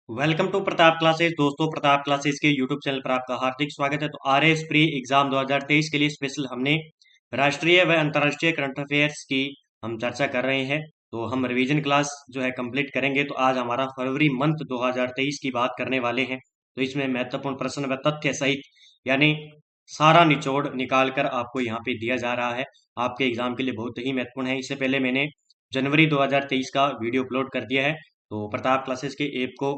Welcome to Pratap classes. दोस्तों, Pratap classes के YouTube channel पर आपका हार्दिक स्वागत है। तो आरएस प्री एग्जाम 2023 के लिए स्पेशल हमने राष्ट्रीय व अंतर्राष्ट्रीय करंट अफेयर्स की हम चर्चा कर रहे हैं। तो हम रिवीजन क्लास जो है कंप्लीट करेंगे। तो आज हमारा फरवरी मंथ 2023 की बात करने वाले हैं। तो इसमें महत्वपूर्ण प्रश्न व तथ्य सहित यानी सारा निचोड़ निकाल कर आपको यहाँ पे दिया जा रहा है। आपके एग्जाम के लिए बहुत ही महत्वपूर्ण है। इससे पहले मैंने जनवरी 2023 का वीडियो अपलोड कर दिया है। तो प्रताप क्लासेस के ऐप को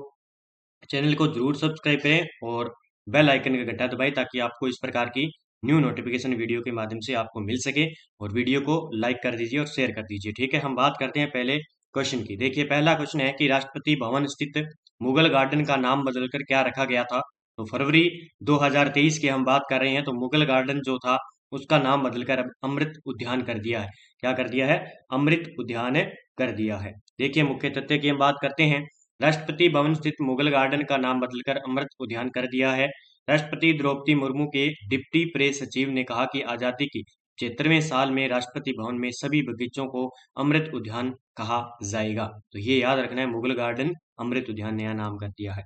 चैनल को जरूर सब्सक्राइब करें और बेल आइकन का घंटा दबाएं ताकि आपको इस प्रकार की न्यू नोटिफिकेशन वीडियो के माध्यम से आपको मिल सके। और वीडियो को लाइक कर दीजिए और शेयर कर दीजिए। ठीक है, हम बात करते हैं पहले क्वेश्चन की। देखिए, पहला क्वेश्चन है कि राष्ट्रपति भवन स्थित मुगल गार्डन का नाम बदलकर क्या रखा गया था। तो फरवरी 2023 की हम बात कर रहे हैं। तो मुगल गार्डन जो था उसका नाम बदलकर अब अमृत उद्यान कर दिया है। क्या कर दिया है? अमृत उद्यान कर दिया है। देखिए, मुख्य तथ्य की हम बात करते हैं। राष्ट्रपति भवन स्थित मुगल गार्डन का नाम बदलकर अमृत उद्यान कर दिया है। राष्ट्रपति द्रौपदी मुर्मू के डिप्टी प्रेस सचिव ने कहा कि आजादी की 75वें साल में राष्ट्रपति भवन में सभी बगीचों को अमृत उद्यान कहा जाएगा। तो ये याद रखना है, मुगल गार्डन अमृत उद्यान नया नाम कर दिया है।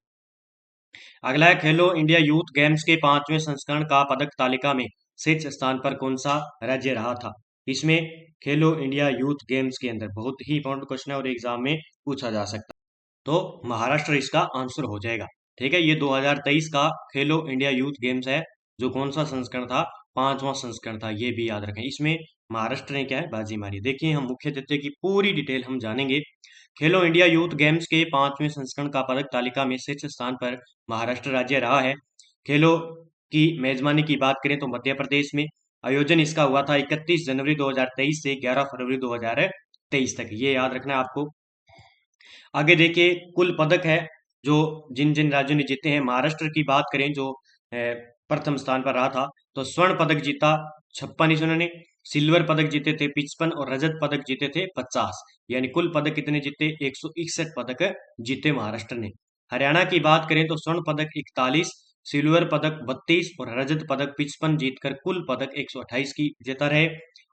अगला है, खेलो इंडिया यूथ गेम्स के 5वें संस्करण का पदक तालिका में शीर्ष स्थान पर कौन सा राज्य रहा था। इसमें खेलो इंडिया यूथ गेम्स के अंदर बहुत ही इंपॉर्टेंट क्वेश्चन है और एग्जाम में पूछा जा सकता है। तो महाराष्ट्र इसका आंसर हो जाएगा। ठीक है, ये 2023 का खेलो इंडिया यूथ गेम्स है। जो कौन सा संस्करण था? 5वां संस्करण था। ये भी याद रखें। इसमें महाराष्ट्र ने क्या है? बाजी मारी। देखिए, हम मुख्य तथ्य की पूरी डिटेल हम जानेंगे। खेलो इंडिया यूथ गेम्स के 5वें संस्करण का पदक तालिका में शीर्ष स्थान पर महाराष्ट्र राज्य रहा है। खेलो की मेजबानी की बात करें तो मध्य प्रदेश में आयोजन इसका हुआ था 31 जनवरी 2023 से 11 फरवरी 2023 तक। ये याद रखना है आपको। आगे देखिए, कुल पदक है जो जिन जिन राज्यों ने जीते हैं। महाराष्ट्र की बात करें जो प्रथम स्थान पर रहा था। तो स्वर्ण पदक जीता 56 इन्होंने, सिल्वर पदक जीते थे 55 और रजत पदक जीते थे 50। यानी कुल पदक कितने जीते? 161 पदक जीते महाराष्ट्र ने। हरियाणा की बात करें तो स्वर्ण पदक 41, सिल्वर पदक 32 और रजत पदक 55 जीतकर कुल पदक 128 की जीता रहे।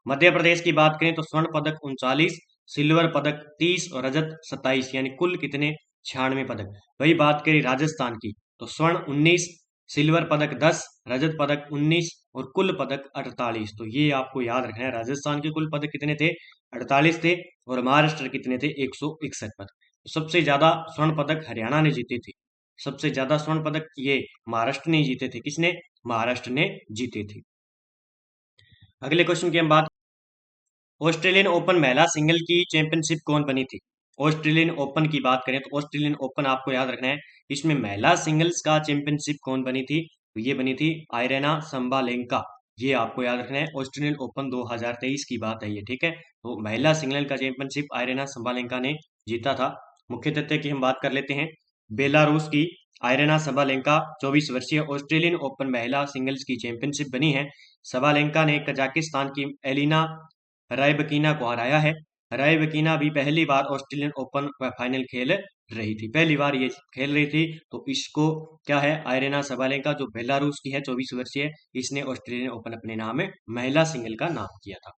मध्य प्रदेश की बात करें तो स्वर्ण पदक 39, सिल्वर पदक 30 और रजत 27, यानी कुल कितने? 96 पदक। वही बात करी राजस्थान की तो स्वर्ण 19, सिल्वर पदक 10, रजत पदक 19 और कुल पदक 48। तो ये आपको याद रखना है, राजस्थान के कुल पदक कितने थे? 48 थे। और महाराष्ट्र कितने थे? 161 पदक। तो सबसे ज्यादा स्वर्ण पदक हरियाणा ने जीते थे। सबसे ज्यादा स्वर्ण पदक ये महाराष्ट्र ने जीते थे। किसने? महाराष्ट्र ने जीते थे। अगले क्वेश्चन की हम बात, ऑस्ट्रेलियन ओपन महिला सिंगल की चैंपियनशिप कौन बनी थी। ऑस्ट्रेलियन ओपन की बात करें तो ऑस्ट्रेलियन ओपन आपको याद रखना है। इसमें महिला सिंगल्स का चैंपियनशिप कौन बनी थी? तो ये बनी थी आयरेना संबालेंका। ये आपको याद रखना है। ऑस्ट्रेलियन ओपन 2023 की बात है ये। ठीक है, तो महिला सिंगल का चैंपियनशिप आयरेना संबालेंका ने जीता था। मुख्य तथ्य की हम बात कर लेते हैं। बेलारूस की आयरेना सबालेंका 24 वर्षीय ऑस्ट्रेलियन ओपन महिला सिंगल्स की चैंपियनशिप बनी है। सबालेंका ने कजाकिस्तान की एलिना रायबकीना को हराया है। रायबकीना भी पहली बार ऑस्ट्रेलियन ओपन का फाइनल खेल रही थी। पहली बार ये खेल रही थी। तो इसको क्या है? आयरेना सबालेंका जो बेलारूस की है, 24 वर्षीय, इसने ऑस्ट्रेलियन ओपन अपने नाम में महिला सिंगल का नाम किया था।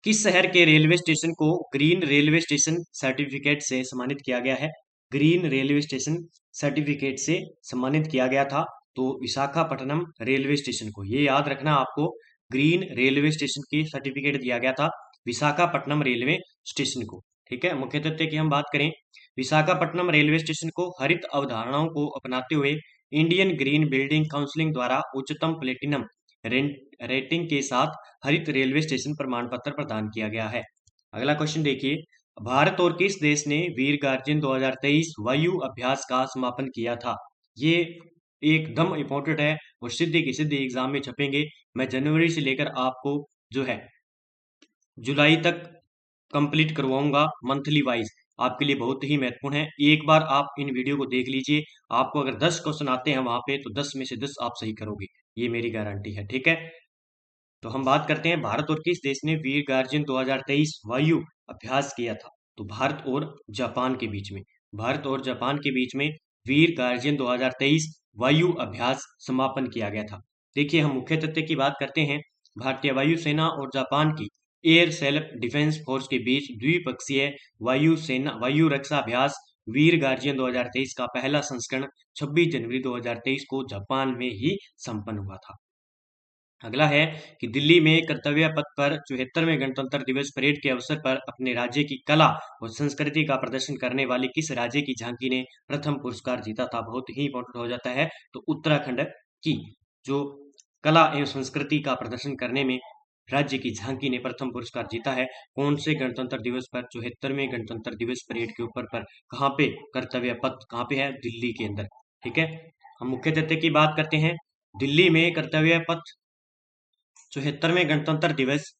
किस शहर के रेलवे स्टेशन को ग्रीन रेलवे स्टेशन सर्टिफिकेट से सम्मानित किया गया है? ग्रीन रेलवे स्टेशन सर्टिफिकेट से सम्मानित किया गया था। तो विशाखापट्टनम रेलवे स्टेशन को, ये याद रखना आपको, ग्रीन रेलवे स्टेशन की सर्टिफिकेट दिया गया था विशाखापट्टनम रेलवे स्टेशन को। ठीक है, मुख्य तथ्य की हम बात करें। विशाखापट्टनम रेलवे स्टेशन को हरित अवधारणाओं को अपनाते हुए इंडियन ग्रीन बिल्डिंग काउंसिल द्वारा उच्चतम प्लेटिनम रेटिंग के साथ हरित रेलवे स्टेशन प्रमाण पत्र प्रदान किया गया है। अगला क्वेश्चन देखिए, भारत और किस देश ने वीर गार्जियन 2023 वायु अभ्यास का समापन किया था। ये एकदम इंपॉर्टेंट है और सीधे की सीधे एग्जाम में छपेंगे। मैं जनवरी से लेकर आपको जो है जुलाई तक कंप्लीट करवाऊंगा मंथली वाइज। आपके लिए बहुत ही महत्वपूर्ण है। एक बार आप इन वीडियो को देख लीजिए। आपको अगर 10 क्वेश्चन आते हैं वहां पे तो 10 में से 10 आप सही करोगे, ये मेरी गारंटी है। ठीक है, तो हम बात करते हैं भारत और किस देश ने वीर गार्जियन 2023 वायु अभ्यास किया था। तो भारत और जापान के बीच में, भारत और जापान के बीच में वीर गार्जियन 2023 वायु अभ्यास समापन किया गया था। देखिए, हम मुख्य तथ्य की बात करते हैं। भारतीय वायुसेना और जापान की एयर सेल्फ डिफेंस फोर्स के बीच द्विपक्षीय वायु रक्षा अभ्यास वीर गार्जियन 2023 का पहला संस्करण 26 जनवरी 2023 को जापान में ही संपन्न हुआ था। अगला है कि दिल्ली में कर्तव्य पथ पर 74वें गणतंत्र दिवस परेड के अवसर पर अपने राज्य की कला और संस्कृति का प्रदर्शन करने वाली किस राज्य की झांकी ने प्रथम पुरस्कार जीता था? बहुत ही इंपॉर्टेंट हो जाता है। तो उत्तराखंड की जो कला एवं संस्कृति का प्रदर्शन करने में राज्य की झांकी ने प्रथम पुरस्कार जीता है। कौन से गणतंत्र दिवस पर? 74वें गणतंत्र दिवस परेड के ऊपर पर। कहाँ पे? कर्तव्य पथ कहाँ पे है? दिल्ली के अंदर। ठीक है, हम मुख्य तथ्य की बात करते हैं। दिल्ली में कर्तव्य पथ 74वें गणतंत्र दिवस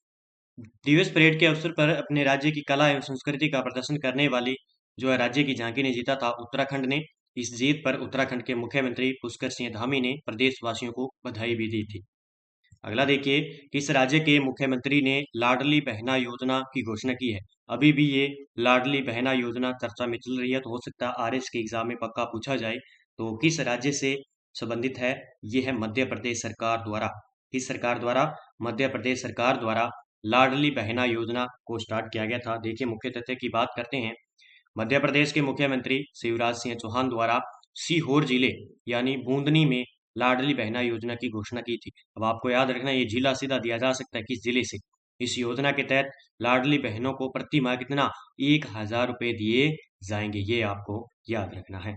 दिवस परेड के अवसर पर अपने राज्य की कला एवं संस्कृति का प्रदर्शन करने वाली जो है राज्य की झांकी ने जीता था उत्तराखंड ने। इस जीत पर उत्तराखंड के मुख्यमंत्री पुष्कर सिंह धामी ने प्रदेशवासियों को बधाई भी दी थी। अगला देखिए, किस राज्य के मुख्यमंत्री ने लाडली बहना योजना की घोषणा की है? अभी भी ये लाडली बहना योजना चर्चा में चल रही है, तो हो सकता है आरएस के एग्जाम में पक्का पूछा जाए। तो किस राज्य से संबंधित है? ये है मध्य प्रदेश सरकार द्वारा। किस सरकार द्वारा? मध्य प्रदेश सरकार द्वारा लाडली बहना योजना को स्टार्ट किया गया था। देखिए, मुख्य तथ्य की बात करते हैं। मध्य प्रदेश के मुख्यमंत्री शिवराज सिंह चौहान द्वारा सीहोर जिले यानी बूंदनी में लाडली बहना योजना की घोषणा की थी। अब आपको याद रखना, ये जिला सीधा दिया जा सकता है किस जिले से। इस योजना के तहत लाडली बहनों को प्रति माह कितना? 1,000 रुपए दिए जाएंगे, ये आपको याद रखना है।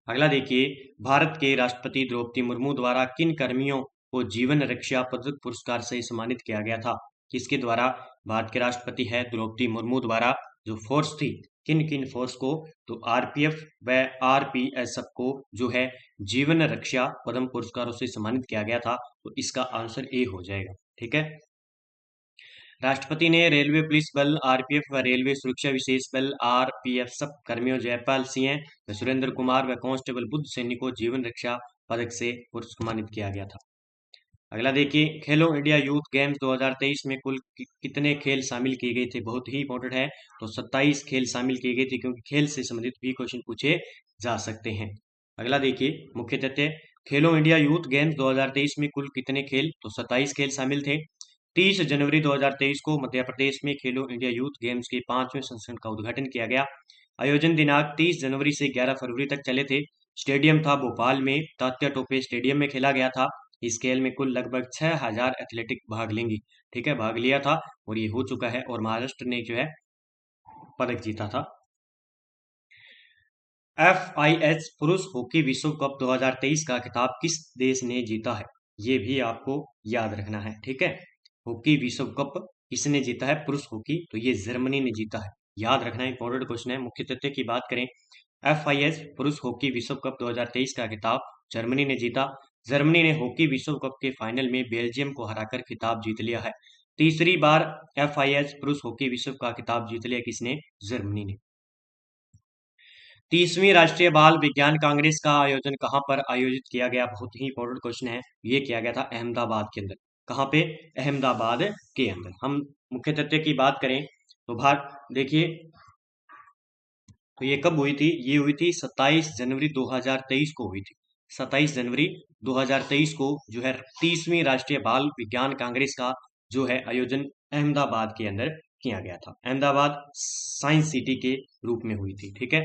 अगला देखिए, भारत के राष्ट्रपति द्रौपदी मुर्मू द्वारा किन कर्मियों को जीवन रक्षा पदक पुरस्कार से सम्मानित किया गया था? किसके द्वारा? भारत के राष्ट्रपति है द्रौपदी मुर्मू द्वारा जो फोर्स थी, किन किन फोर्स को? तो आरपीएफ व आरपीएसएफ को जो है जीवन रक्षा पद्म पुरस्कारों से सम्मानित किया गया था। तो इसका आंसर ए हो जाएगा। ठीक है, राष्ट्रपति ने रेलवे पुलिस बल आरपीएफ व रेलवे सुरक्षा विशेष बल आरपीएफ सब कर्मियों जयपाल सिंह व सुरेंद्र कुमार व कांस्टेबल बुद्ध सैनी को जीवन रक्षा पदक से सम्मानित किया गया था। अगला देखिए, खेलो इंडिया यूथ गेम्स 2023 में कुल कितने खेल शामिल किए गए थे? बहुत ही इंपॉर्टेंट है। तो 27 खेल शामिल किए गए थे, क्योंकि खेल से संबंधित भी क्वेश्चन पूछे जा सकते हैं। अगला देखिए, मुख्य तथ्य, खेलो इंडिया यूथ गेम्स 2023 में कुल कितने खेल? तो 27 खेल शामिल थे। 30 जनवरी 2023 को मध्य प्रदेश में खेलो इंडिया यूथ गेम्स के 5वें संस्करण का उद्घाटन किया गया। आयोजन दिनांक 30 जनवरी से 11 फरवरी तक चले थे। स्टेडियम था भोपाल में, तात्या टोपे स्टेडियम में खेला गया था। इस खेल में कुल लगभग 6,000 एथलेटिक भाग लेंगी। ठीक है, भाग लिया था और ये हो चुका है, और महाराष्ट्र ने जो है पदक जीता था। FIH पुरुष हॉकी विश्व कप 2023 का खिताब किस देश ने जीता है? ये भी आपको याद रखना है। ठीक है, हॉकी विश्व कप किसने जीता है? पुरुष हॉकी, तो ये जर्मनी ने जीता है। याद रखना, इंपॉर्टेंट क्वेश्चन है। मुख्य तथ्य की बात करें, FIH पुरुष हॉकी विश्व कप 2023 का खिताब जर्मनी ने जीता। जर्मनी ने हॉकी विश्व कप के फाइनल में बेल्जियम को हराकर खिताब जीत लिया है। तीसरी बार FIH पुरुष हॉकी विश्व का खिताब जीत लिया किसने? जर्मनी ने। 30वीं राष्ट्रीय बाल विज्ञान कांग्रेस का आयोजन कहाँ पर आयोजित किया गया? बहुत ही इंपॉर्टेंट क्वेश्चन है। ये किया गया था अहमदाबाद के अंदर। कहाँ पे? अहमदाबाद के अंदर। हम मुख्य तथ्य की बात करें तो देखिए, तो ये कब हुई थी? ये हुई थी 27 जनवरी 2023 को हुई थी। 27 जनवरी 2023 को जो है 30वीं राष्ट्रीय बाल विज्ञान कांग्रेस का जो है आयोजन अहमदाबाद के अंदर किया गया था। अहमदाबाद साइंस सिटी के रूप में हुई थी। ठीक है,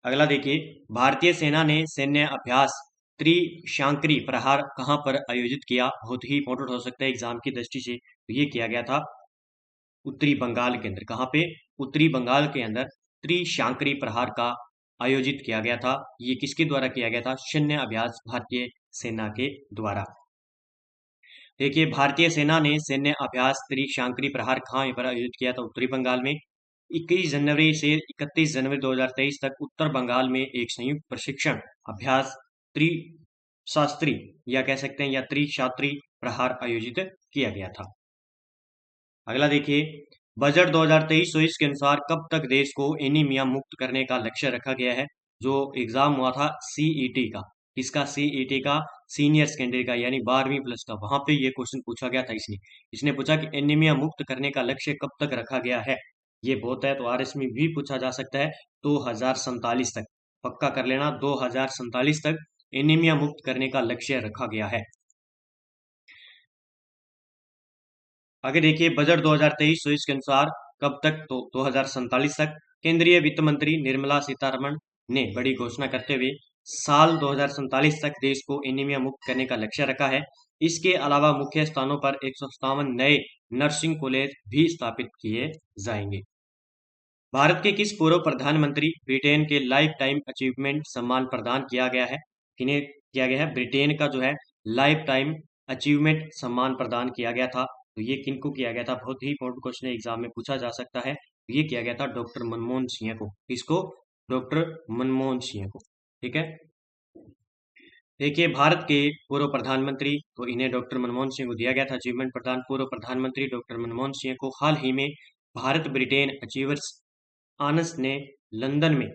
अगला देखिए, भारतीय सेना ने सैन्य अभ्यास त्रिशांकरी प्रहार कहां पर आयोजित किया? बहुत ही इंपॉर्टेंट हो सकता है एग्जाम की दृष्टि से। तो ये किया गया था उत्तरी बंगाल के अंदर। कहां पे? उत्तरी बंगाल के अंदर त्रिशांकरी प्रहार का आयोजित किया गया था। ये किसके द्वारा किया गया था? सैन्य अभ्यास भारतीय सेना के द्वारा। देखिए, भारतीय सेना ने सैन्य अभ्यास त्रिशांकरी प्रहार कहां पर आयोजित किया था? उत्तरी बंगाल में। 21 जनवरी से 31 जनवरी 2023 तक उत्तर बंगाल में एक संयुक्त प्रशिक्षण अभ्यास त्रिशास्त्री या कह सकते हैं या त्रिशास्त्री प्रहार आयोजित किया गया था। अगला देखिए, बजट 2023-24 के अनुसार कब तक देश को एनीमिया मुक्त करने का लक्ष्य रखा गया है? जो एग्जाम हुआ था सीईटी का, किसका? सीईटी का, सीनियर सेकेंडरी का, यानी 12वीं प्लस का। वहां पे ये क्वेश्चन पूछा गया था। इसने पूछा कि एनीमिया मुक्त करने का लक्ष्य कब तक रखा गया है? ये बहुत है, तो आरएस में भी पूछा जा सकता है 2047 तक। पक्का कर लेना, 2047 तक एनीमिया मुक्त करने का लक्ष्य रखा गया है। आगे देखिए, बजट 2023-24 के अनुसार कब तक? तो 2047 तक। केंद्रीय वित्त मंत्री निर्मला सीतारमण ने बड़ी घोषणा करते हुए साल 2047 तक देश को एनीमिया मुक्त करने का लक्ष्य रखा है। इसके अलावा मुख्य स्थानों पर 157 नए नर्सिंग कॉलेज भी स्थापित किए जाएंगे। भारत के किस पूर्व प्रधानमंत्री ब्रिटेन के लाइफ टाइम अचीवमेंट सम्मान प्रदान किया गया है? किन्हें किया गया है? ब्रिटेन का जो है लाइफ टाइम अचीवमेंट सम्मान प्रदान किया गया था। तो ये किनको किया गया था? बहुत ही इंपॉर्टेंट क्वेश्चन एग्जाम में पूछा जा सकता है। ये किया गया था डॉक्टर मनमोहन सिंह को। किसको? डॉक्टर मनमोहन सिंह को। ठीक है। देखिए, भारत के पूर्व प्रधानमंत्री, तो इन्हें डॉक्टर मनमोहन सिंह को दिया गया था अचीवमेंट प्रदान। पूर्व प्रधानमंत्री डॉक्टर मनमोहन सिंह को हाल ही में भारत ब्रिटेन अचीवर्स आनस ने लंदन में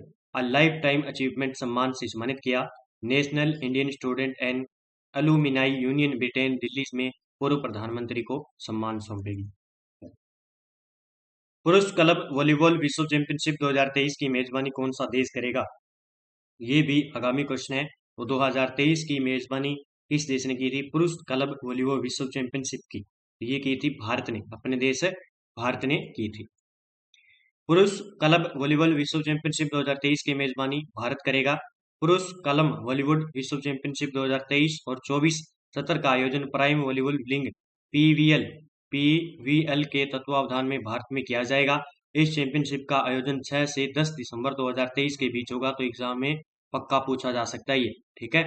लाइफ टाइम अचीवमेंट सम्मान से सम्मानित किया। National Indian student and alumni union Britain Delhi में पूर्व प्रधानमंत्री को सम्मान सौंपेगी। पुरुष क्लब वॉलीबॉल विश्व चैंपियनशिप 2023 की मेजबानी कौन सा देश करेगा? ये भी आगामी क्वेश्चन है। तो 2023 की मेजबानी किस देश ने की थी? पुरुष क्लब वॉलीबॉल विश्व चैंपियनशिप की ये की थी भारत ने, अपने देश भारत ने की थी। पुरुष क्लब वॉलीबॉल विश्व चैंपियनशिप 2023 की मेजबानी भारत करेगा। पुरुष क्लब वॉलीबॉल विश्व चैंपियनशिप 2023 और 24 सत्र का आयोजन प्राइम वॉलीबॉल लीग पीवीएल के तत्वावधान में भारत में किया जाएगा। इस चैंपियनशिप का आयोजन 6 से 10 दिसंबर 2023 के बीच होगा। तो एग्जाम में पक्का पूछा जा सकता है ये। ठीक है।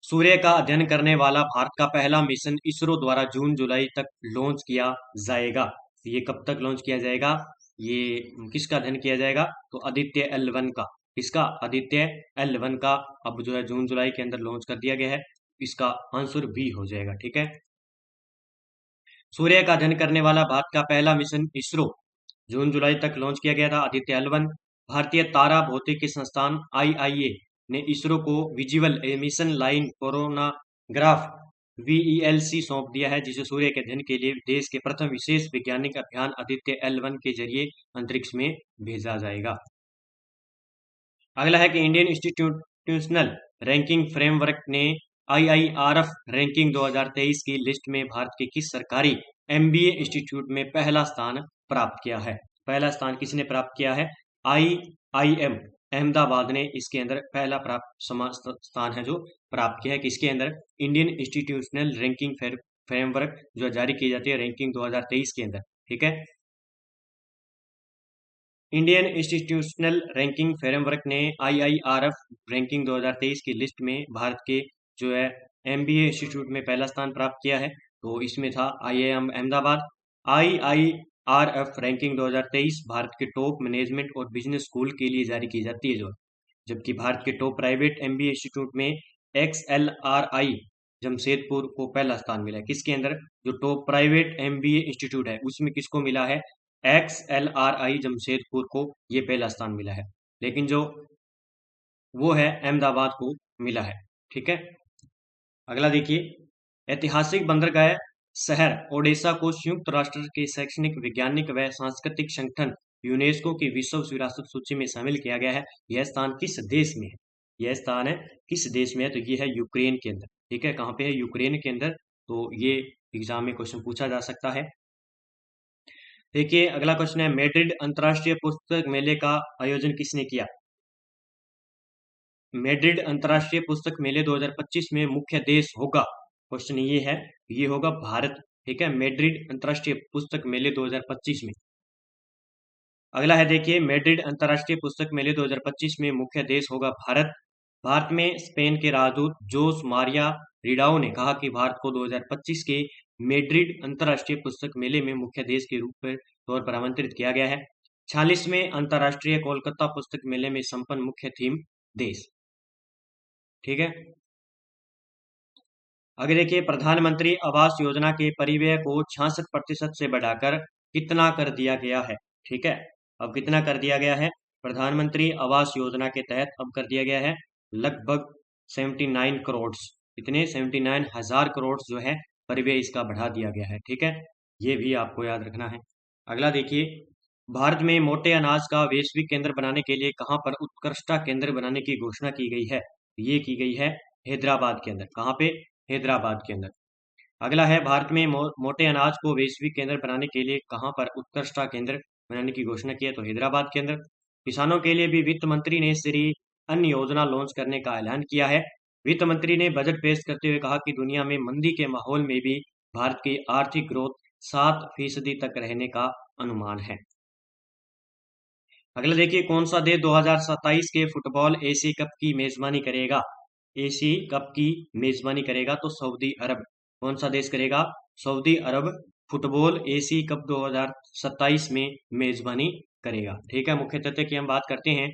सूर्य का अध्ययन करने वाला भारत का पहला मिशन इसरो द्वारा जून जुलाई तक लॉन्च किया जाएगा। ये कब तक लॉन्च किया जाएगा? ये किसका अध्ययन किया जाएगा? तो आदित्य L1 का। किसका? आदित्य L1 का अब जो है जून जुलाई के अंदर लॉन्च कर दिया गया है। इसका आंसर बी हो जाएगा। ठीक है। सूर्य का अध्ययन करने वाला भारत का पहला मिशन इसरो जून जुलाई तक लॉन्च किया गया था, आदित्य L1। भारतीय तारा भौतिकी संस्थान IIA ने इसरो को visual emission line coronagraph VELC सौंप दिया है, जिसे सूर्य के अध्ययन के लिए देश के प्रथम विशेष वैज्ञानिक अभियान आदित्य L1 के जरिए अंतरिक्ष में भेजा जाएगा। अगला है कि इंडियन इंस्टीट्यूशनल रैंकिंग फ्रेमवर्क ने IIRF रैंकिंग 2023 की लिस्ट में भारत के किस सरकारी MBA इंस्टीट्यूट में पहला स्थान प्राप्त किया है? पहला स्थान किसने प्राप्त किया है? IIM अहमदाबाद ने इसके अंदर पहला स्थान है जो प्राप्त किया है। किसके अंदर? इंडियन इंस्टीट्यूशनल रैंकिंग फ्रेमवर्क जो जारी की जाती है रैंकिंग 2023 के अंदर। ठीक है। इंडियन इंस्टीट्यूशनल रैंकिंग फ्रेमवर्क ने IIRF रैंकिंग 2023 की लिस्ट में भारत के जो है MBA इंस्टीट्यूट में पहला स्थान प्राप्त किया है। तो इसमें था IIM Ahmedabad. IIRF ranking 2023 Bharat के टॉप मैनेजमेंट और बिजनेस स्कूल के लिए जारी की जाती है, जो जबकि भारत के टॉप प्राइवेट MBA इंस्टीट्यूट में XLRI जमशेदपुर को पहला स्थान मिला है। किसके अंदर? जो टॉप प्राइवेट MBA इंस्टीट्यूट है उसमें किसको मिला है? XLRI जमशेदपुर को ये पहला स्थान मिला है, लेकिन जो वो है अहमदाबाद को मिला है। ठीक है। अगला देखिए, ऐतिहासिक बंदरगाह शहर ओडेसा को संयुक्त राष्ट्र के शैक्षणिक, वैज्ञानिक व सांस्कृतिक संगठन यूनेस्को की विश्व विरासत सूची में शामिल किया गया है। यह स्थान किस देश में है? यह स्थान है किस देश में है? तो ये है यूक्रेन के अंदर। ठीक है। कहाँ पे है? यूक्रेन के अंदर। तो ये एग्जाम में क्वेश्चन पूछा जा सकता है। देखिए, अगला क्वेश्चन है, मैड्रिड अंतर्राष्ट्रीय पुस्तक मेले का आयोजन किसने किया? मैड्रिड अंतर्राष्ट्रीय पुस्तक मेले 2025 में मुख्य देश होगा। क्वेश्चन ये है, ये होगा भारत। ठीक है। मैड्रिड अंतर्राष्ट्रीय पुस्तक मेले 2025 में। अगला है देखिए, मैड्रिड अंतर्राष्ट्रीय पुस्तक मेले 2025 में मुख्य देश होगा भारत। भारत में स्पेन के राजदूत जोस मारिया रिडाओ ने कहा कि भारत को 2025 के मैड्रिड अंतर्राष्ट्रीय पुस्तक मेले में मुख्य देश के रूप में तौर पर आमंत्रित किया गया है। 46वें अंतर्राष्ट्रीय कोलकाता पुस्तक मेले में संपन्न मुख्य थीम देश। ठीक है। आगे देखिए, प्रधानमंत्री आवास योजना के परिव्यय को 66% से बढ़ाकर कितना कर दिया गया है? ठीक है। अब कितना कर दिया गया है? प्रधानमंत्री आवास योजना के तहत अब कर दिया गया है लगभग 79 करोड़। कितने? 79,000 करोड़ जो है परिव्यय इसका बढ़ा दिया गया है। ठीक है। ये भी आपको याद रखना है। अगला देखिए, भारत में मोटे अनाज का वैश्विक केंद्र बनाने के लिए कहां पर उत्कृष्टता केंद्र बनाने की घोषणा की गई है? ये की गई है हैदराबाद के अंदर। कहां पे? हैदराबाद के अंदर। अगला है, भारत में मोटे अनाज को वैश्विक केंद्र बनाने के लिए कहां पर उत्कृष्टता केंद्र बनाने की घोषणा की है, तो हैदराबाद के अंदर। किसानों के लिए भी वित्त मंत्री ने श्री अन्न योजना लॉन्च करने का ऐलान किया है। वित्त मंत्री ने बजट पेश करते हुए कहा कि दुनिया में मंदी के माहौल में भी भारत की आर्थिक ग्रोथ 7% तक रहने का अनुमान है। अगला देखिए, कौन सा देश 2027 के फुटबॉल एशिया कप की मेजबानी करेगा? एशिया कप की मेजबानी करेगा तो सऊदी अरब। कौन सा देश करेगा? सऊदी अरब फुटबॉल एशिया कप 2027 में मेजबानी करेगा। ठीक है, मुख्य तथ्य की हम बात करते हैं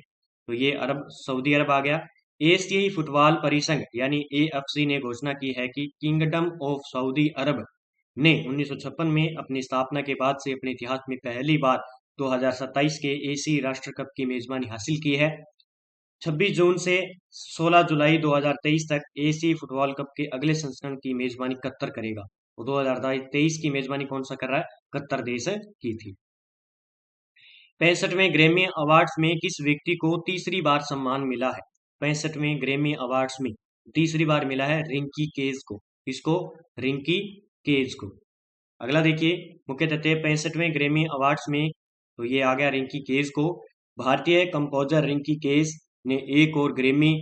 तो ये सऊदी अरब आ गया। एशियाई फुटबॉल परिसंघ यानी एएफसी ने घोषणा की है कि किंगडम ऑफ सऊदी अरब ने 1956 में अपनी स्थापना के बाद से अपने इतिहास में पहली बार 2027 के एशियाई राष्ट्र कप की मेजबानी हासिल की है। 26 जून से 16 जुलाई 2023 तक एशियाई फुटबॉल कप के अगले संस्करण की मेजबानी कतर करेगा। तो 2023 की मेजबानी कौन सा कर रहा है? कतर देश की थी। 65वें ग्रैमी अवार्ड्स में किस व्यक्ति को तीसरी बार सम्मान मिला है? 65वें ग्रैमी अवार्ड्स में तीसरी बार मिला है रिंकी केज को। किसको? रिंकी केज को। अगला देखिए, मुख्य तथ्य 65वें ग्रैमी अवार्ड्स में तो ये आ गया रिंकी केज को। भारतीय कंपोजर रिंकी केज ने एक और ग्रैमी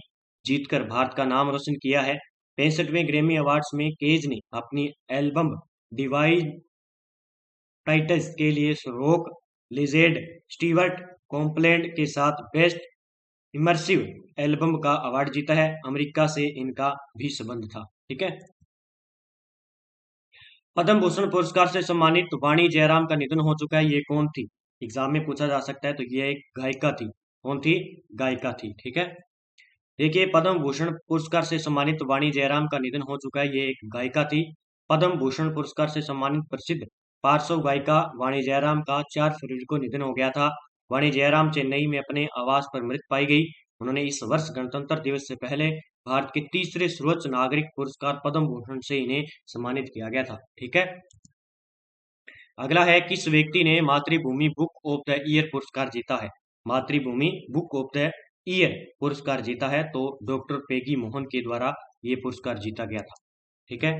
जीतकर भारत का नाम रोशन किया है। 65वें ग्रैमी अवार्ड्स में केज ने अपनी एल्बम डिवाइन टाइटस के लिए रॉक लिजेंड स्टीवर्ट कॉम्पलैंड के साथ बेस्ट इमर्सिव एल्बम का अवार्ड जीता है। अमेरिका से इनका भी संबंध था। ठीक है, पद्म भूषण पुरस्कार से सम्मानित वाणी जयराम का निधन हो चुका है। ये कौन थी? एग्जाम में पूछा जा सकता है, तो ये एक गायिका थी। कौन थी? गायिका थी। ठीक है, देखिए, पद्म भूषण पुरस्कार से सम्मानित वाणी जयराम का निधन हो चुका है। ये एक गायिका थी। पद्म भूषण पुरस्कार से सम्मानित प्रसिद्ध पार्श्व गायिका वाणी जयराम का 4 फरवरी को निधन हो गया था। वाणी जयराम चेन्नई में अपने आवास पर मृत पाई गई। उन्होंने इस वर्ष गणतंत्र दिवस से पहले भारत के तीसरे सर्वोच्च नागरिक पुरस्कार पद्म भूषण से इन्हें सम्मानित किया गया था। ठीक है, अगला है, किस व्यक्ति ने मातृभूमि बुक ऑफ द ईयर पुरस्कार जीता है? मातृभूमि बुक ऑफ द ईयर पुरस्कार जीता है तो डॉक्टर पेगी मोहन के द्वारा ये पुरस्कार जीता गया था। ठीक है,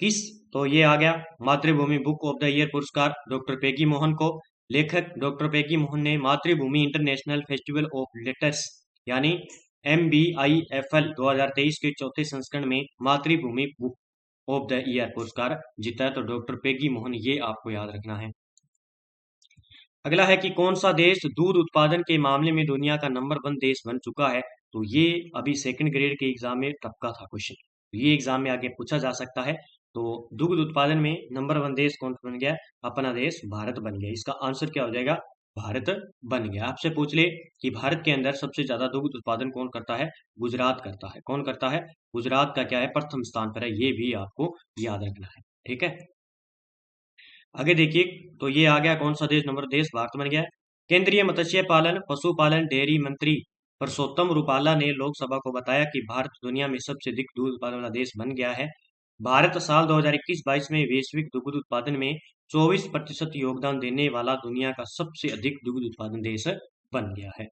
किस? तो ये आ गया मातृभूमि बुक ऑफ द ईयर पुरस्कार डॉक्टर पेगी मोहन को। लेखक डॉक्टर पेगी मोहन ने मातृभूमि इंटरनेशनल फेस्टिवल ऑफ लेटर्स यानी MBIFL 2023 के चौथे संस्करण में मातृभूमि बुक ऑफ द ईयर पुरस्कार जीता है, तो डॉक्टर पेगी मोहन, ये आपको याद रखना है। अगला है कि कौन सा देश दूध उत्पादन के मामले में दुनिया का नंबर 1 देश बन चुका है? तो ये अभी सेकंड ग्रेड के एग्जाम में टपका था क्वेश्चन। ये एग्जाम में आगे पूछा जा सकता है। तो दुग्ध उत्पादन में नंबर 1 देश कौन बन गया? अपना देश भारत बन गया। इसका आंसर क्या हो जाएगा? भारत बन गया। आपसे पूछ ले कि भारत के अंदर सबसे ज्यादा दुग्ध उत्पादन कौन करता है? गुजरात करता है। कौन करता है? गुजरात का क्या है? प्रथम स्थान पर है। ये भी आपको याद रखना है। ठीक है, आगे देखिए, तो ये आ गया कौन सा देश? नंबर देश भारत बन गया। केंद्रीय मत्स्य पालन पशुपालन डेयरी मंत्री परसोत्तम रुपाला ने लोकसभा को बताया कि भारत दुनिया में सबसे अधिक दूध उत्पादन वाला देश बन गया है। भारत साल 2021-22 में वैश्विक दुग्ध उत्पादन में 24% योगदान देने वाला दुनिया का सबसे अधिक दुग्ध उत्पादन देश बन गया है।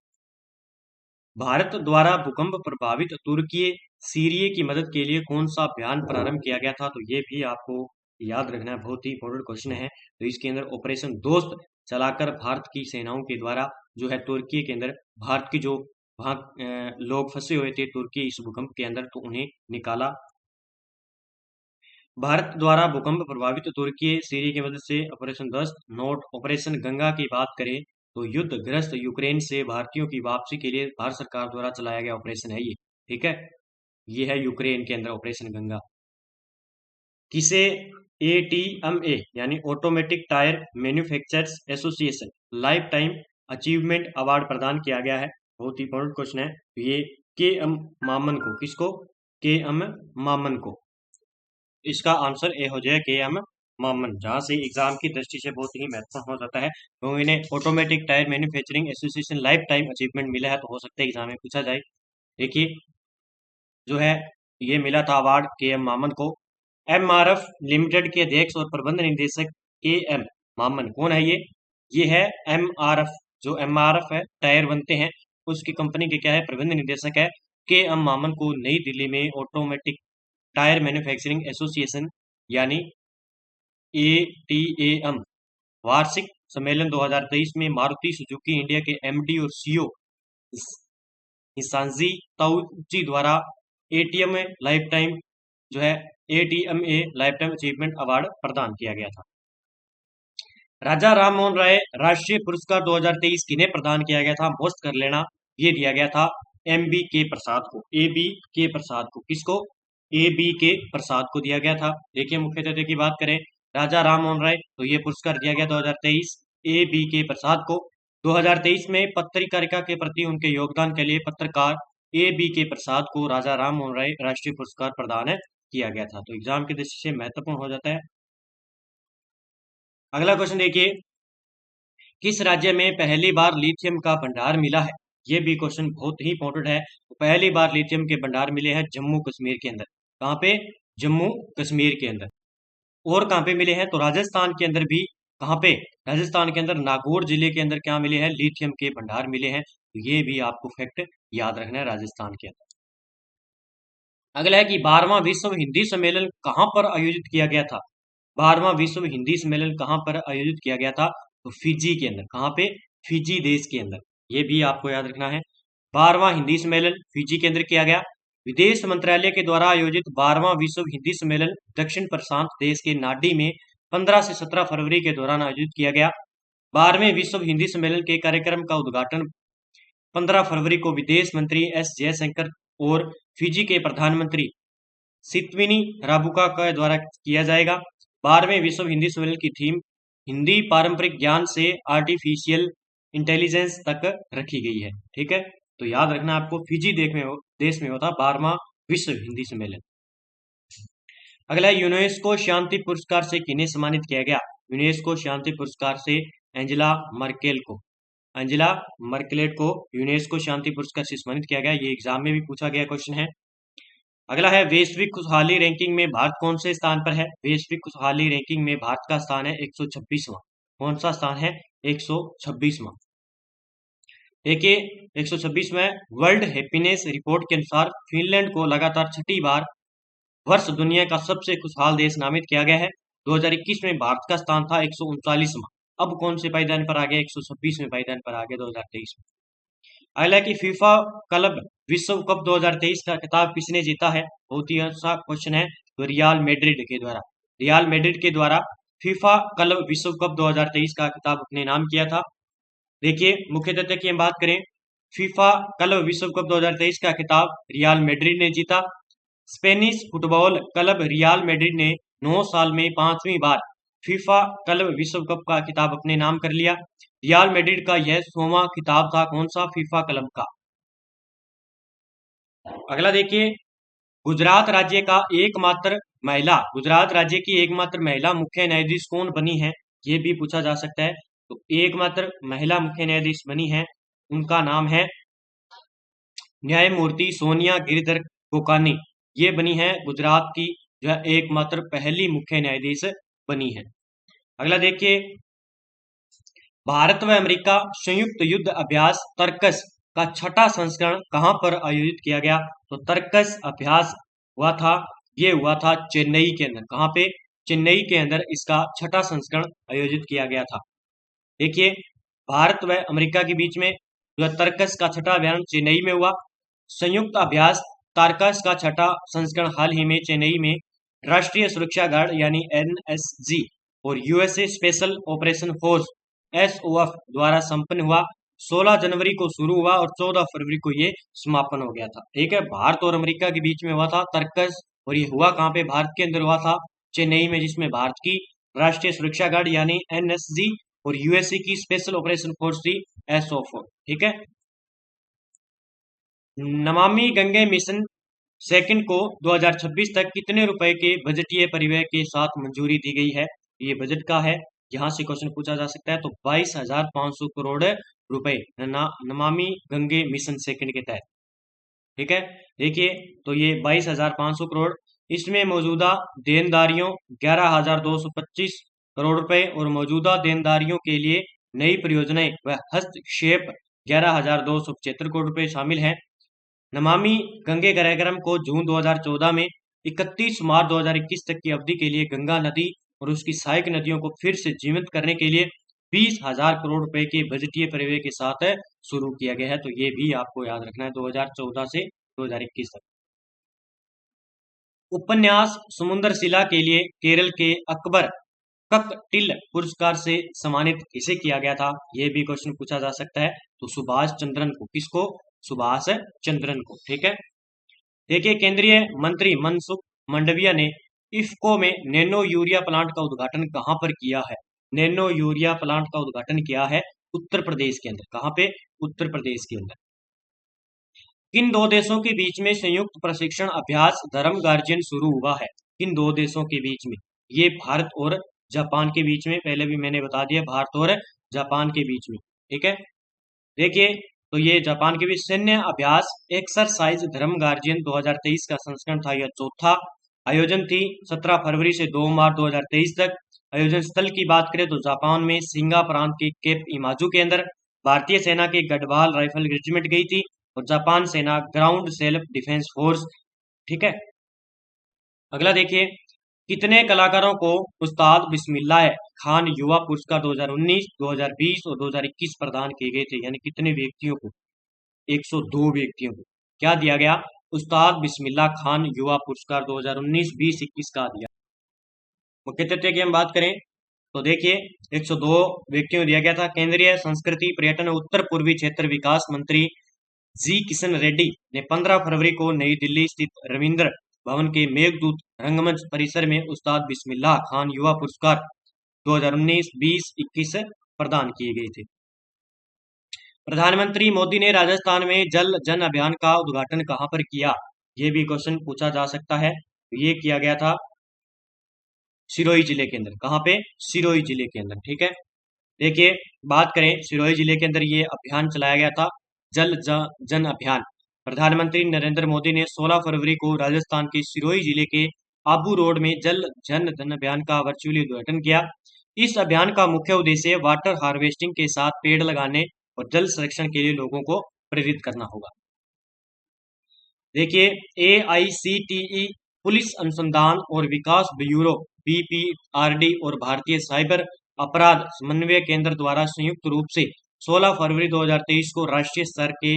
भारत द्वारा भूकंप प्रभावित तुर्की सीरिया की मदद के लिए कौन सा अभियान प्रारंभ किया गया था? तो ये भी आपको याद रखना है, बहुत ही इंपॉर्टेंट क्वेश्चन है। तो इसके अंदर ऑपरेशन दोस्त चलाकर भारत की सेनाओं के द्वारा जो है तुर्की के अंदर भारत की जो वहाँ लोग फंसे हुए थे तुर्की इस भूकंप के अंदर, तो उन्हें निकाला। भारत द्वारा भूकंप प्रभावित तुर्की सीरिया की मदद से ऑपरेशन दोस्त नोट ऑपरेशन गंगा की बात करें तो युद्धग्रस्त यूक्रेन से भारतीयों की वापसी के लिए भारत सरकार द्वारा चलाया गया ऑपरेशन है ये। ठीक है, ये है यूक्रेन के अंदर ऑपरेशन गंगा। किसे ATMA यानी automatic tyre manufacturers association life time achievement award प्रदान किया गया है? बहुत ही इंपॉर्टेंट क्वेश्चन है। ये KM मामन को। किसको? KM मामन को। इसका आंसर ए हो जाए KM मामन, जहां से एग्जाम की दृष्टि से बहुत ही महत्वपूर्ण हो जाता है। तो इन्हें automatic tyre manufacturing association life time achievement मिला है, तो हो सकता है एग्जाम में पूछा जाए। देखिए, जो है ये मिला था अवार्ड KM मामन को। MRF लिमिटेड के अध्यक्ष और प्रबंध निदेशक KM मामन कौन है? ये है MRF, जो MRF है टायर बनते हैं उसकी कंपनी के क्या है? प्रबंध निदेशक है। KM मामन को नई दिल्ली में ऑटोमेटिक टायर मैन्युफैक्चरिंग एसोसिएशन यानी ATAM वार्षिक सम्मेलन 2023 में मारुति सुजुकी इंडिया के एमडी और सीईओ हिसांजी ताउची द्वारा एटीएम लाइफ टाइम जो है A T M A life time achievement award प्रदान किया गया था। राजा राम मोहन राय राष्ट्रीय पुरस्कार 2023 किन्हें प्रदान किया गया था? मस्त कर लेना, ये दिया गया था एमबी के प्रसाद को, एबी के प्रसाद को। किसको? एबी के प्रसाद को दिया गया था। देखिए मुख्य तथ्य की बात करें, राजा राम मोहन राय, तो ये पुरस्कार दिया गया 2023 एबी के प्रसाद को। 2023 में पत्रकारिता के प्रति उनके योगदान के लिए पत्रकार एबी के प्रसाद को राजा राम मोहन राय राष्ट्रीय पुरस्कार प्रदान किया गया था। तो एग्जाम की दृष्टि से महत्वपूर्ण हो जाता है। अगला क्वेश्चन देखिए, किस राज्य में पहली बार लिथियम का भंडार मिला है? ये भी क्वेश्चन बहुत ही इंपॉर्टेंट है। तो पहली बार लिथियम के भंडार मिले हैं जम्मू कश्मीर के अंदर। कहाँ पे? जम्मू कश्मीर के अंदर। और कहाँ पे मिले हैं? तो राजस्थान के अंदर भी। कहाँ पे? राजस्थान के अंदर नागौर जिले के अंदर क्या मिले हैं? लिथियम के भंडार मिले हैं। तो ये भी आपको फैक्ट याद रखना है राजस्थान के अंदर। अगला है कि 12वां विश्व हिंदी सम्मेलन कहाँ पर आयोजित किया गया था? 12वां विश्व हिंदी सम्मेलन कहाँ पर आयोजित किया गया था? तो फिजी के अंदर। कहाँ पे? फिजी देश के अंदर। ये भी आपको याद रखना है। 12वां हिंदी सम्मेलन फिजी के अंदर किया गया। विदेश मंत्रालय के द्वारा आयोजित 12वां विश्व हिंदी सम्मेलन दक्षिण प्रशांत देश के नाडी में 15 से 17 फरवरी के दौरान आयोजित किया गया। 12वें विश्व हिंदी सम्मेलन के कार्यक्रम का उद्घाटन 15 फरवरी को विदेश मंत्री एस जयशंकर और फिजी के प्रधानमंत्री सित्विनी राबुका के द्वारा किया जाएगा। 12वें विश्व हिंदी सम्मेलन की थीम हिंदी पारंपरिक ज्ञान से आर्टिफिशियल इंटेलिजेंस तक रखी गई है। ठीक है, तो याद रखना आपको, फिजी देश में होता 12वां विश्व हिंदी सम्मेलन। अगला यूनेस्को शांति पुरस्कार से किन्हें सम्मानित किया गया? यूनेस्को शांति पुरस्कार से एंजेला मर्केल को यूनेस्को शांति पुरस्कार से सम्मानित किया गया। ये एग्जाम में भी पूछा गया क्वेश्चन है। अगला है वैश्विक खुशहाली रैंकिंग में भारत कौन से स्थान पर है? वैश्विक खुशहाली रैंकिंग में भारत का स्थान है 126वां। कौन सा स्थान है? 126वां। देखिए 126 में वर्ल्ड हैप्पीनेस रिपोर्ट के अनुसार फिनलैंड को लगातार छठी बार वर्ष दुनिया का सबसे खुशहाल देश नामित किया गया है। 2021 में भारत का स्थान था 139वां। अब कौन से पायदान पर आ गया? 126वें पायदान पर आ गया 2023 में। अगला कि फीफा क्लब विश्व कप 2023 का खिताब किसने जीता है? बहुत ही अच्छा क्वेश्चन है। तो रियल मैड्रिड के द्वारा फीफा क्लब विश्व कप 2023 का खिताब अपने नाम किया था। देखिए मुख्य तथ्य की हम बात करें, फीफा क्लब विश्व कप 2023 का खिताब रियल मैड्रिड ने जीता। Spanish football club real Madrid ने 9 साल में 5वीं बार फीफा क्लब विश्व कप का खिताब अपने नाम कर लिया। रियल मैड्रिड का यह 100वां खिताब था। कौन सा? फीफा क्लब का। अगला देखिए, गुजरात राज्य की एकमात्र महिला मुख्य न्यायाधीश कौन बनी है? ये भी पूछा जा सकता है। तो एकमात्र महिला मुख्य न्यायाधीश बनी है, उनका नाम है न्यायमूर्ति सोनिया गिरधर गोकानी। ये बनी है गुजरात की जो है एकमात्र पहली मुख्य न्यायाधीश बनी है। अगला देखिए, भारत व अमेरिका संयुक्त युद्ध अभ्यास तर्कस का छठा संस्करण कहां पर आयोजित किया गया? तो तर्कस अभ्यास हुआ था चेन्नई के अंदर। कहां पे? चेन्नई के अंदर इसका छठा संस्करण आयोजित किया गया था। देखिए भारत व अमेरिका के बीच में जो तर्कस का छठा अभियान चेन्नई में हुआ। संयुक्त अभ्यास तर्कस का छठा संस्करण हाल ही में चेन्नई में राष्ट्रीय सुरक्षा गार्ड यानी एनएसजी और USA special operation force SOF द्वारा संपन्न हुआ। 16 जनवरी को शुरू हुआ और 14 फरवरी को ये समापन हो गया था। ठीक है, भारत और अमेरिका के बीच में हुआ था तर्कस, और ये हुआ कहाँ पे? भारत के अंदर हुआ था चेन्नई में, जिसमें भारत की राष्ट्रीय सुरक्षा गार्ड यानी एनएसजी और यूएसए की स्पेशल ऑपरेशन फोर्स थी एसओएफ। ठीक है, नमामि गंगे मिशन सेकंड को 2026 तक कितने रुपए के बजटीय परिव्यय के साथ मंजूरी दी गई है? ये बजट का है, यहाँ से क्वेश्चन पूछा जा सकता है। तो 22,500 करोड़ रुपए नमामि गंगे मिशन सेकंड के तहत। ठीक है, देखिए तो ये 22,500 करोड़, इसमें मौजूदा देनदारियों 11,225 करोड़ रुपए और मौजूदा देनदारियों के लिए नई परियोजनाएं व हस्तक्षेप 11,275 करोड़ रुपए शामिल हैं। नमामि गंगे कार्यक्रम को जून 2014 में 31 मार्च 2021 तक की अवधि के लिए गंगा नदी और उसकी सहायक नदियों को फिर से जीवित करने के लिए 20,000 करोड़ रुपए के बजटीय प्रव्यय के साथ शुरू किया गया है। तो ये भी आपको याद रखना है 2014 से 2021 तक। उपन्यास समुद्र शिला के लिए केरल के अकबर ककटिल पुरस्कार से सम्मानित किसे किया गया था, यह भी क्वेश्चन पूछा जा सकता है। तो सुभाष चंद्रन को। किसको? सुभाष चंद्रन को। ठीक है। देखिए, केंद्रीय मंत्री मनसुख मंडाविया ने इफ्को में नैनो यूरिया प्लांट का उद्घाटन कहां पर किया है? नैनो यूरिया प्लांट का उद्घाटन किया है उत्तर प्रदेश के अंदर। कहां पे? उत्तर प्रदेश के अंदर। किन दो देशों के बीच में संयुक्त प्रशिक्षण अभ्यास धर्म गार्जियन शुरू हुआ है? किन दो देशों के बीच में? ये भारत और जापान के बीच में, पहले भी मैंने बता दिया, भारत और जापान के बीच में। ठीक है। देखिए, तो ये जापान के बीच सैन्य अभ्यास एक्सरसाइज धर्म गार्जियन 2023 का संस्करण था। यह चौथा आयोजन थी, 17 फरवरी से 2 मार्च 2023 तक। आयोजन स्थल की बात करें तो जापान में सिंगा प्रांत के केप इमाजू के अंदर भारतीय सेना के गढ़वाल राइफल रेजिमेंट गई थी और जापान सेना ग्राउंड सेल्फ डिफेंस फोर्स। ठीक है। अगला देखिए, कितने कलाकारों को उस्ताद बिस्मिल्लाह खान युवा पुरस्कार 2019, 2020 और 2021 प्रदान किए गए थे? यानी कितने व्यक्तियों को? 102 व्यक्तियों को क्या दिया गया? उस्ताद बिस्मिल्लाह खान युवा पुरस्कार 2019, 20, 21 का दिया। मुख्य तथ्य की हम बात करें तो देखिए, 102 व्यक्तियों को दिया गया था। केंद्रीय संस्कृति पर्यटन और उत्तर पूर्वी क्षेत्र विकास मंत्री जी किशन रेड्डी ने 15 फरवरी को नई दिल्ली स्थित रविंद्र भवन के मेघदूत रंगमंच परिसर में उस्ताद बिस्मिल्लाह खान युवा पुरस्कार 2019, 20, 21 प्रदान किए गए थे। प्रधानमंत्री मोदी ने राजस्थान में जल जन अभियान का उद्घाटन कहां पर किया? यह भी क्वेश्चन पूछा जा सकता है। ये किया गया था सिरोही जिले के अंदर। कहां पे? सिरोही जिले के अंदर। ठीक है। देखिए, बात करें सिरोही जिले के अंदर ये अभियान चलाया गया था, जल जन अभियान। प्रधानमंत्री नरेंद्र मोदी ने 16 फरवरी को राजस्थान के सिरोही जिले के आबू रोड में जल जन अभियान का वर्चुअली उद्घाटन किया। इस अभियान का मुख्य उद्देश्य वाटर हार्वेस्टिंग के साथ पेड़ लगाने और जल संरक्षण के लिए लोगों को प्रेरित करना होगा। देखिए, AICTE पुलिस अनुसंधान और विकास ब्यूरो BPRD और भारतीय साइबर अपराध समन्वय केंद्र द्वारा संयुक्त रूप से 16 फरवरी 2023 को राष्ट्रीय स्तर के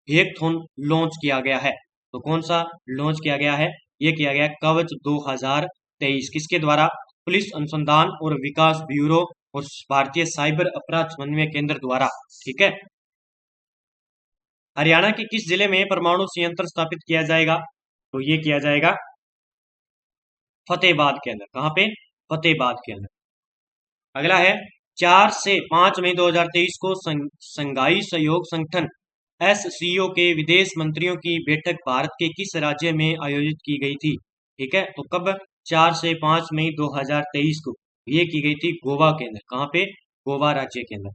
हैकाथॉन लॉन्च किया गया है। तो कौन सा लॉन्च किया गया है? ये किया गया कवच 2023। किसके द्वारा? पुलिस अनुसंधान और विकास ब्यूरो और भारतीय साइबर अपराध समन्वय केंद्र द्वारा। ठीक है। हरियाणा के किस जिले में परमाणु संयंत्र स्थापित किया जाएगा? तो ये किया जाएगा फतेहाबाद के अंदर। कहां पे? फतेहाबाद के अंदर। अगला है, 4 से 5 मई 2023 को संघाई सहयोग संगठन SCO के विदेश मंत्रियों की बैठक भारत के किस राज्य में आयोजित की गई थी? ठीक है। तो कब? 4 से 5 मई 2023 को ये की गई थी गोवा के अंदर। कहां पे? गोवा राज्य के अंदर।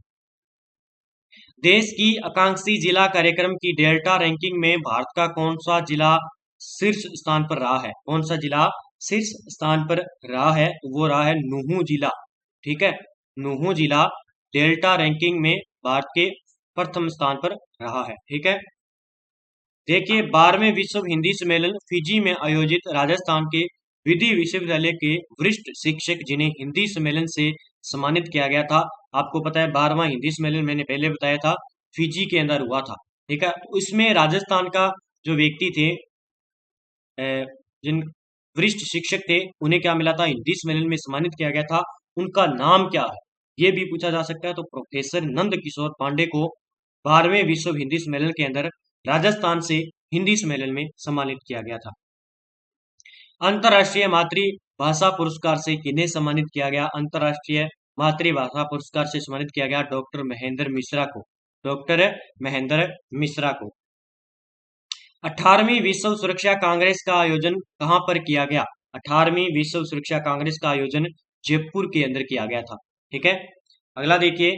देश की आकांक्षी जिला कार्यक्रम की डेल्टा रैंकिंग में भारत का कौन सा जिला शीर्ष स्थान पर रहा है? कौन सा जिला शीर्ष स्थान पर रहा है? वो रहा है नुहू जिला। ठीक है। नुहू जिला डेल्टा रैंकिंग में भारत के प्रथम स्थान पर रहा है। ठीक है। देखिए, 12वें विश्व हिंदी सम्मेलन फिजी में आयोजित राजस्थान के विधि विश्वविद्यालय के वरिष्ठ शिक्षक जिन्हें हिंदी सम्मेलन से सम्मानित किया गया था। आपको पता है 12वां हिंदी सम्मेलन मैंने पहले बताया था फिजी के अंदर हुआ था। ठीक है। उसमें राजस्थान का जो व्यक्ति थे, जिन वरिष्ठ शिक्षक थे, उन्हें क्या मिला था? हिंदी सम्मेलन में सम्मानित किया गया था। उनका नाम क्या है? ये भी पूछा जा सकता है। तो प्रोफेसर नंद किशोर पांडे को 12वें विश्व हिंदी सम्मेलन के अंदर राजस्थान से हिंदी सम्मेलन में सम्मानित किया गया था। अंतर्राष्ट्रीय मातृभाषा पुरस्कार से किन्हें सम्मानित किया गया? अंतर्राष्ट्रीय मातृभाषा पुरस्कार से सम्मानित किया गया डॉक्टर महेंद्र मिश्रा को। डॉक्टर महेंद्र मिश्रा को। 18वीं विश्व सुरक्षा कांग्रेस का आयोजन कहां पर किया गया? 18वीं विश्व सुरक्षा कांग्रेस का आयोजन जयपुर के अंदर किया गया था। ठीक है। अगला देखिए,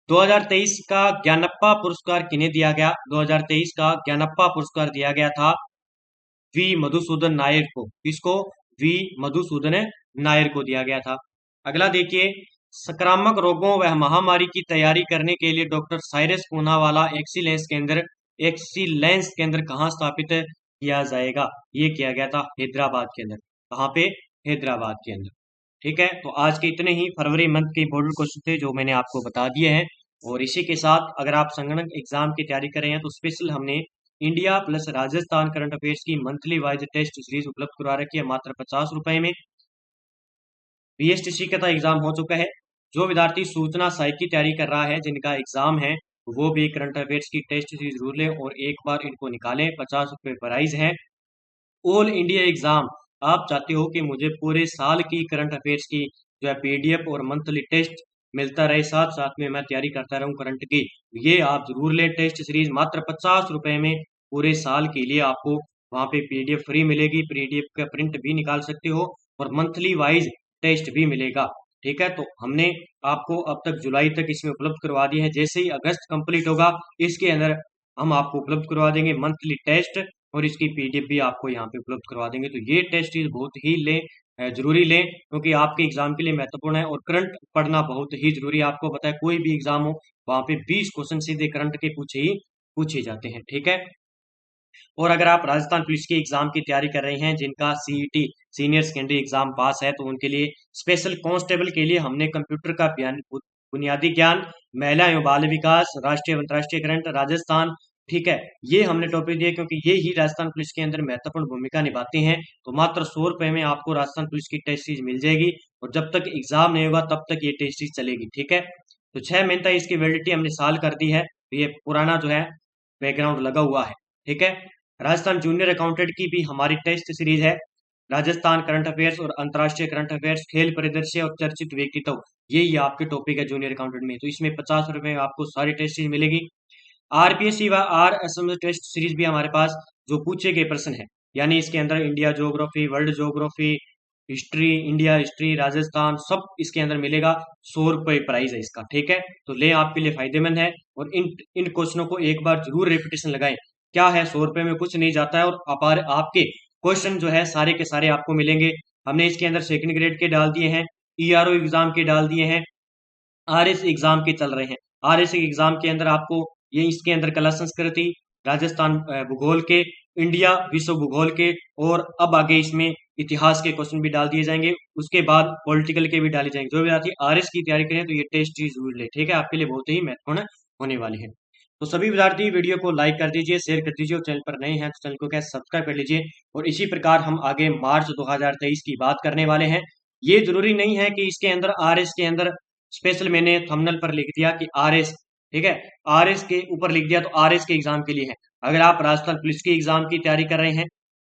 2023 का ज्ञानप्पा पुरस्कार किन्हें दिया गया? 2023 का ज्ञानप्पा पुरस्कार दिया गया था वी मधुसूदन नायर को। किसको? वी मधुसूदन नायर को दिया गया था। अगला देखिए, संक्रामक रोगों व महामारी की तैयारी करने के लिए डॉक्टर साइरस पूनावाला एक्सीलेंस केंद्र कहाँ स्थापित किया जाएगा? ये किया गया था हैदराबाद के अंदर। कहाँ पे? हैदराबाद के अंदर। ठीक है, तो आज के इतने ही फरवरी मंथ के इम्पोर्टेंट क्वेश्चन थे जो मैंने आपको बता दिए हैं। और इसी के साथ अगर आप संगणक एग्जाम की तैयारी कर रहे हैं तो स्पेशल हमने India plus Rajasthan current affairs की मंथली वाइज टेस्ट सीरीज उपलब्ध करवा रखी है मात्र 50 रुपए में। बीएसटीसी का तो एग्जाम हो चुका है। जो विद्यार्थी सूचना सहायक की तैयारी कर रहा है जिनका एग्जाम है वो भी करंट अफेयर्स की टेस्ट सीरीज जरूर लें और एक बार इनको निकालें। 50 रुपए प्राइज है। ऑल इंडिया एग्जाम आप चाहते हो कि मुझे पूरे साल की करंट अफेयर्स की जो है पीडीएफ और मंथली टेस्ट मिलता रहे, साथ साथ में मैं तैयारी करता रहूं करंट की, ये आप जरूर लें। टेस्ट सीरीज मात्र 50 रुपए में पूरे साल के लिए आपको वहां पे पीडीएफ फ्री मिलेगी। पीडीएफ का प्रिंट भी निकाल सकते हो और मंथली वाइज टेस्ट भी मिलेगा। ठीक है, तो हमने आपको अब तक जुलाई तक इसमें उपलब्ध करवा दिए हैं। जैसे ही अगस्त कंप्लीट होगा इसके अंदर हम आपको उपलब्ध करवा देंगे मंथली टेस्ट और इसकी पीडीएफ भी आपको यहाँ पे उपलब्ध करवा देंगे। तो ये टेस्ट सीरीज बहुत ही लें, जरूरी लें, क्योंकि आपके एग्जाम के लिए महत्वपूर्ण है और करंट पढ़ना बहुत ही जरूरी है। आपको पता है कोई भी एग्जाम हो वहां पे 20 क्वेश्चन सीधे करंट के पूछे जाते हैं। ठीक है, और अगर आप राजस्थान पुलिस के एग्जाम की तैयारी कर रहे हैं जिनका सीईटी सीनियर सेकेंडरी एग्जाम पास है तो उनके लिए स्पेशल कांस्टेबल के लिए हमने कंप्यूटर का बुनियादी ज्ञान, महिला एवं बाल विकास, राष्ट्रीय अंतर्राष्ट्रीय करंट, राजस्थान, ठीक है, ये हमने टॉपिक दिए क्योंकि ये ही राजस्थान पुलिस के अंदर महत्वपूर्ण भूमिका निभाते हैं। तो मात्र 100 रुपए में आपको राजस्थान पुलिस की टेस्ट सीरीज मिल जाएगी और जब तक एग्जाम नहीं होगा तब तक ये टेस्ट सीरीज चलेगी। ठीक है, तो 6 महीने तक इसकी वैलिडिटी हमने साल कर दी है। तो ये पुराना जो है बैकग्राउंड लगा हुआ है। ठीक है, राजस्थान जूनियर अकाउंटेंट की भी हमारी टेस्ट सीरीज है। राजस्थान करंट अफेयर्स और अंतर्राष्ट्रीय करंट अफेयर्स, खेल परिदृश्य और चर्चित व्यक्तित्व, ये आपके टॉपिक है जूनियर अकाउंटेंट में। तो इसमें 50 रुपए में आपको सारी टेस्ट सीरीज मिलेगी। आरपीएससी व आर एसएम टेस्ट सीरीज भी हमारे पास जो पूछे गए प्रश्न है, यानी इसके अंदर India geography, world geography, history, India history, Rajasthan, सब इसके अंदर मिलेगा। 100 रुपए प्राइस है इसका। ठीक है, तो ले आपके लिए फायदेमंद है और इन इन क्वेश्चनों को एक बार जरूर रिपीटेशन लगाएं। क्या है, 100 रुपए में कुछ नहीं जाता है और आपके क्वेश्चन जो है सारे के सारे आपको मिलेंगे। हमने इसके अंदर सेकंड ग्रेड के डाल दिए हैं, ईआरओ एग्जाम के डाल दिए हैं, आरएस एग्जाम के चल रहे हैं। आरएस एग्जाम के अंदर आपको ये इसके अंदर कला संस्कृति, राजस्थान भूगोल के, इंडिया विश्व भूगोल के और अब आगे इसमें इतिहास के क्वेश्चन भी डाल दिए जाएंगे। उसके बाद पॉलिटिकल के भी डाले जाएंगे। जो विद्यार्थी आरएस की तैयारी करें तो ये टेस्ट जरूर ले। ठीक है, आपके लिए बहुत ही महत्वपूर्ण होने वाली है। तो सभी विद्यार्थी वीडियो को लाइक कर दीजिए, शेयर कर दीजिए और चैनल पर नए हैं तो चैनल को क्या सब्सक्राइब कर लीजिए। और इसी प्रकार हम आगे मार्च 2023 की बात करने वाले हैं। ये जरूरी नहीं है कि इसके अंदर आरएस के अंदर स्पेशल मैंने थंबनेल पर लिख दिया कि आरएस, ठीक है, आरएस के ऊपर लिख दिया तो आरएस के एग्जाम के लिए है। अगर आप राजस्थान पुलिस की एग्जाम की तैयारी कर रहे हैं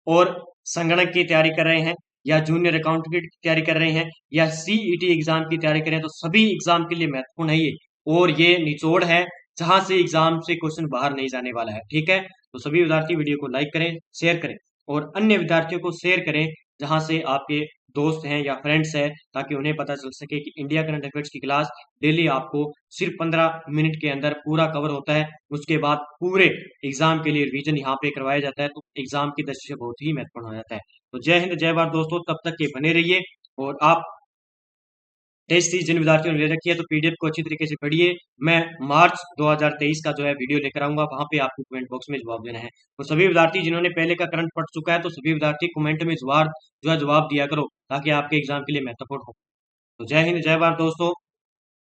और संगणक की तैयारी कर रहे हैं या जूनियर अकाउंटेंट की तैयारी कर रहे हैं या सीईटी एग्जाम की तैयारी कर रहे हैं तो सभी एग्जाम के लिए महत्वपूर्ण है ये। और ये निचोड़ है जहां से एग्जाम से क्वेश्चन बाहर नहीं जाने वाला है। ठीक है, तो सभी विद्यार्थी वीडियो को लाइक करें, शेयर करें और अन्य विद्यार्थियों को शेयर करें जहां से आपके दोस्त हैं या फ्रेंड्स हैं, ताकि उन्हें पता चल सके कि इंडिया करंट अफेयर्स की क्लास डेली आपको सिर्फ 15 मिनट के अंदर पूरा कवर होता है। उसके बाद पूरे एग्जाम के लिए रिवीजन यहाँ पे करवाया जाता है, तो एग्जाम की दृष्टि से बहुत ही महत्वपूर्ण हो जाता है। तो जय हिंद, जय भारत दोस्तों, तब तक के बने रहिए। और आप टेस्ट सीरीज जिन विद्यार्थियों ने ले रखी है तो पीडीएफ को अच्छी तरीके से पढ़िए। मैं मार्च 2023 का जो है वीडियो लेकर आऊंगा, वहां पे आपको कमेंट बॉक्स में जवाब देना है। तो सभी विद्यार्थी जिन्होंने पहले का करंट पढ़ चुका है तो सभी विद्यार्थी कमेंट में जवाब दिया करो ताकि आपके एग्जाम के लिए महत्वपूर्ण हो। तो जय हिंद, जय भारत दोस्तों।